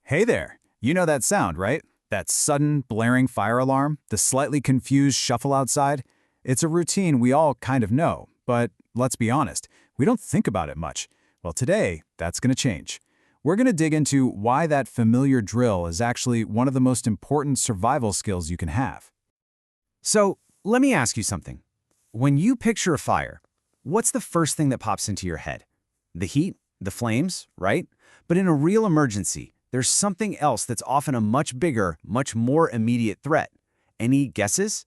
Hey there! You know that sound, right? That sudden, blaring fire alarm, the slightly confused shuffle outside? It's a routine we all kind of know, but let's be honest, we don't think about it much. Well, today, that's going to change. We're going to dig into why that familiar drill is actually one of the most important survival skills you can have. So, let me ask you something. When you picture a fire, what's the first thing that pops into your head? The heat, the flames, right? But in a real emergency, there's something else that's often a much bigger, much more immediate threat. Any guesses?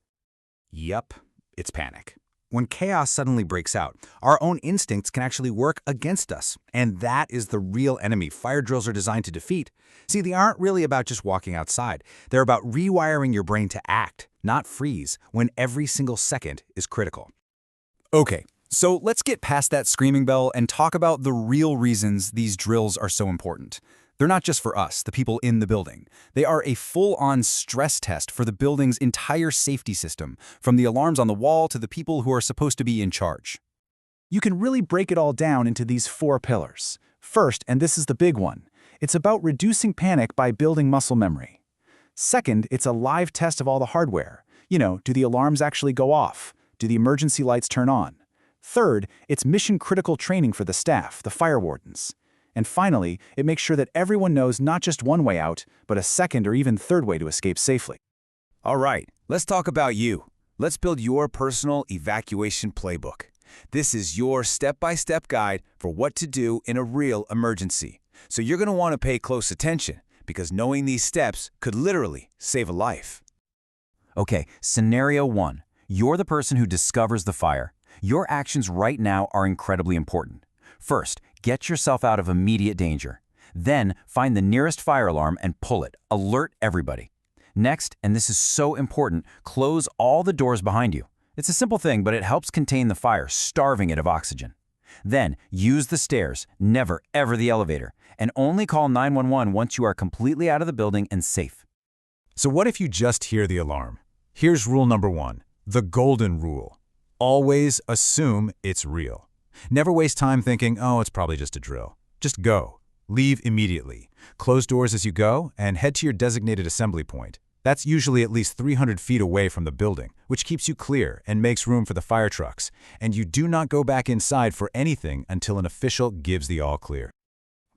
Yup, it's panic. When chaos suddenly breaks out, our own instincts can actually work against us, and that is the real enemy fire drills are designed to defeat. See, they aren't really about just walking outside. They're about rewiring your brain to act, not freeze, when every single second is critical. Okay, so let's get past that screaming bell and talk about the real reasons these drills are so important. They're not just for us, the people in the building. They are a full-on stress test for the building's entire safety system, from the alarms on the wall to the people who are supposed to be in charge. You can really break it all down into these 4 pillars. First, and this is the big one, it's about reducing panic by building muscle memory. Second, it's a live test of all the hardware. Do the alarms actually go off? Do the emergency lights turn on? Third, it's mission-critical training for the staff, the fire wardens. And finally, it makes sure that everyone knows not just one way out, but a second or even third way to escape safely. All right, let's talk about you. Let's build your personal evacuation playbook. This is your step-by-step guide for what to do in a real emergency. So you're going to want to pay close attention, because knowing these steps could literally save a life. Okay, scenario 1. You're the person who discovers the fire. Your actions right now are incredibly important. First, get yourself out of immediate danger. Then, find the nearest fire alarm and pull it. Alert everybody. Next, and this is so important, close all the doors behind you. It's a simple thing, but it helps contain the fire, starving it of oxygen. Then, use the stairs, never ever the elevator, and only call 911 once you are completely out of the building and safe. So what if you just hear the alarm? Here's rule number 1, the golden rule. Always assume it's real. Never waste time thinking, oh, it's probably just a drill. Just go. Leave immediately. Close doors as you go and head to your designated assembly point. That's usually at least 300 feet away from the building, which keeps you clear and makes room for the fire trucks. And you do not go back inside for anything until an official gives the all clear.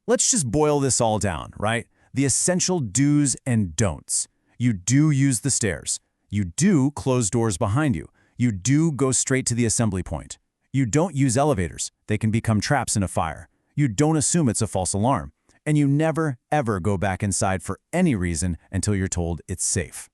Let's just boil this all down, right? The essential do's and don'ts. You do use the stairs. You do close doors behind you. You do go straight to the assembly point. You don't use elevators. They can become traps in a fire. You don't assume it's a false alarm. And you never, ever go back inside for any reason until you're told it's safe.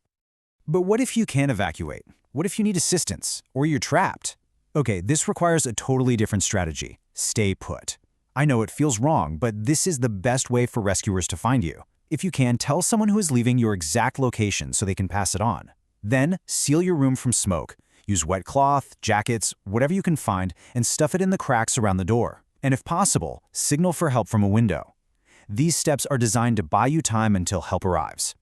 But what if you can't evacuate? What if you need assistance? Or you're trapped? Okay, this requires a totally different strategy. Stay put. I know it feels wrong, but this is the best way for rescuers to find you. If you can, tell someone who is leaving your exact location so they can pass it on. Then, seal your room from smoke. Use wet cloth, jackets, whatever you can find, and stuff it in the cracks around the door. And if possible, signal for help from a window. These steps are designed to buy you time until help arrives.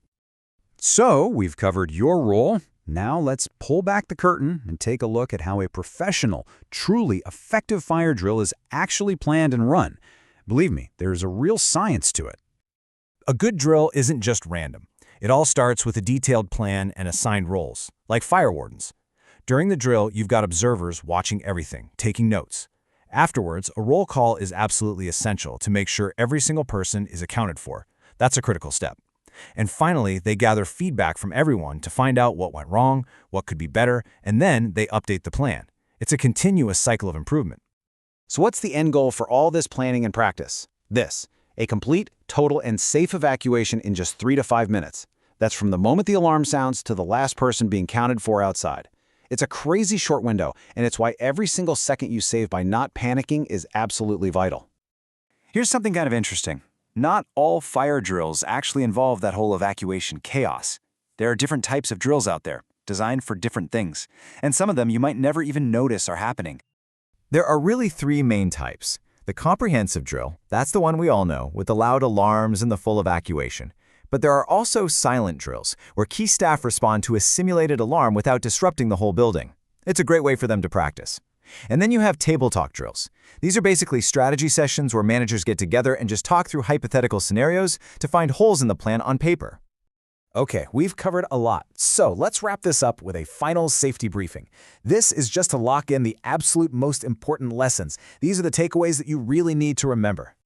So, we've covered your role. Now let's pull back the curtain and take a look at how a professional, truly effective fire drill is actually planned and run. Believe me, there's a real science to it. A good drill isn't just random. It all starts with a detailed plan and assigned roles, like fire wardens. During the drill, you've got observers watching everything, taking notes. Afterwards, a roll call is absolutely essential to make sure every single person is accounted for. That's a critical step. And finally, they gather feedback from everyone to find out what went wrong, what could be better, and then they update the plan. It's a continuous cycle of improvement. So what's the end goal for all this planning and practice? This, a complete, total, and safe evacuation in just 3 to 5 minutes. That's from the moment the alarm sounds to the last person being counted for outside. It's a crazy short window, and it's why every single second you save by not panicking is absolutely vital. Here's something kind of interesting. Not all fire drills actually involve that whole evacuation chaos. There are different types of drills out there, designed for different things, and some of them you might never even notice are happening. There are really 3 main types. The comprehensive drill, that's the one we all know, with the loud alarms and the full evacuation. But there are also silent drills, where key staff respond to a simulated alarm without disrupting the whole building. It's a great way for them to practice. And then you have table talk drills. These are basically strategy sessions where managers get together and just talk through hypothetical scenarios to find holes in the plan on paper. Okay, we've covered a lot, so let's wrap this up with a final safety briefing. This is just to lock in the absolute most important lessons. These are the takeaways that you really need to remember.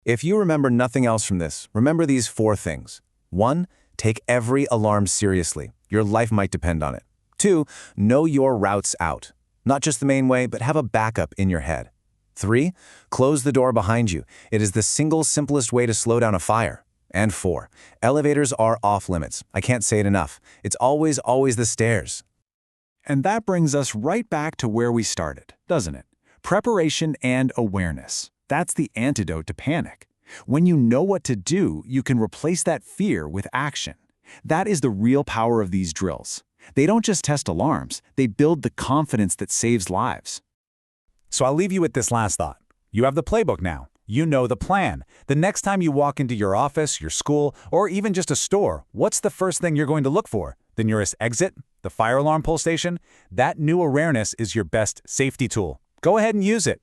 If you remember nothing else from this, remember these 4 things. 1. Take every alarm seriously. Your life might depend on it. 2. Know your routes out. Not just the main way, but have a backup in your head. 3. Close the door behind you. It is the single simplest way to slow down a fire. And 4. Elevators are off limits. I can't say it enough. It's always the stairs. And that brings us right back to where we started, doesn't it? Preparation and awareness. That's the antidote to panic. When you know what to do, you can replace that fear with action. That is the real power of these drills. They don't just test alarms, they build the confidence that saves lives. So I'll leave you with this last thought. You have the playbook now. You know the plan. The next time you walk into your office, your school, or even just a store, what's the first thing you're going to look for? The nearest exit? The fire alarm pull station? That new awareness is your best safety tool. Go ahead and use it.